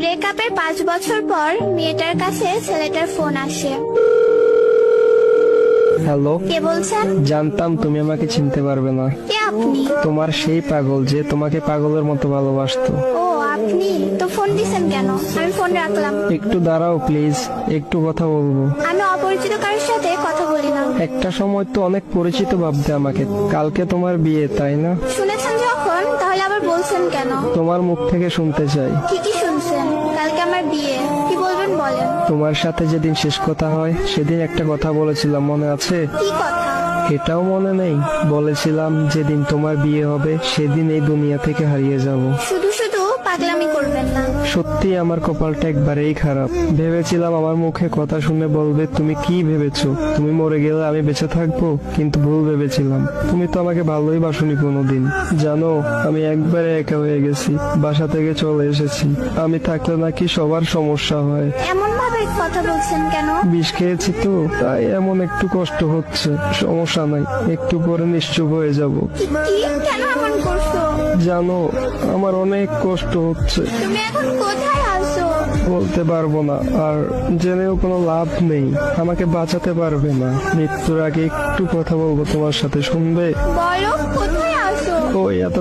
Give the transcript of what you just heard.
ব্রেকআপের 5 বছর পর মেয়েটার কাছে ছেলেটার ফোন আসে। হ্যালো, কে বলছেন? জানতাম তুমি আমাকে চিনতে পারবে না। কে আপনি? তোমার সেই পাগল যে তোমাকে পাগলের মতো ভালোবাসতো। ও আপনি তো ফোন দিছেন কেন? আমি ফোন রাখলাম। একটু দাঁড়াও প্লিজ, একটু কথা বলবো। আমি অপরিচিত কারোর সাথে কথা বলি না। একটা সময় তো অনেক পরিচিত ভাবতে আমাকে। কালকে তোমার বিয়ে, তাই না? শুনেছেন যখন, তাহলে আবার বলছেন কেন? তোমার মুখ থেকে শুনতে চাই। ঠিকই শুনছেন, কালকে আমার বিয়ে। কি বলবেন বলেন। তোমার সাথে যেদিন শেষ কথা হয় সেদিন একটা কথা বলেছিলাম, মনে আছে? কি কথা? এটাও মনে নেই? বলেছিলাম যেদিন তোমার বিয়ে হবে সেদিন এই দুনিয়া থেকে হারিয়ে যাব। শুধু শুধু পাগলামি করবেন না। সত্যি আমার কপালটা একবারেই খারাপ। ভেবেছিলাম আমার মুখে কথা শুনে বলবে তুমি কি ভেবেছো, তুমি মরে গেলে আমি বেঁচে থাকবো, কিন্তু ভুল ভেবেছিলাম। তুমি তো আমাকে ভালোই বাসনি কোনোদিন। জানো, আমি একবারে একা হয়ে গেছি, বাসা থেকে চলে এসেছি। আমি থাকলে নাকি সবার সমস্যা হয়। এমন ভাবে কথা বলছেন কেন? বিষ খেয়েছি তো, তাই এমন একটু কষ্ট হচ্ছে। সমস্যা নাই, একটু পরে নিশ্চুপ হয়ে যাব। কি কেন এমন করছো? জানো, আমার অনেক কষ্ট হচ্ছে। তুমি এখন কোথায় আছো? বলতে পারবো না, আর জেনেও কোনো লাভ নেই। আমাকে বাঁচাতে পারবে না। মৃত্যুর আগে একটু কথা বলবো তোমার সাথে, শুনবে? বলো কোথায় আছো? ওই এত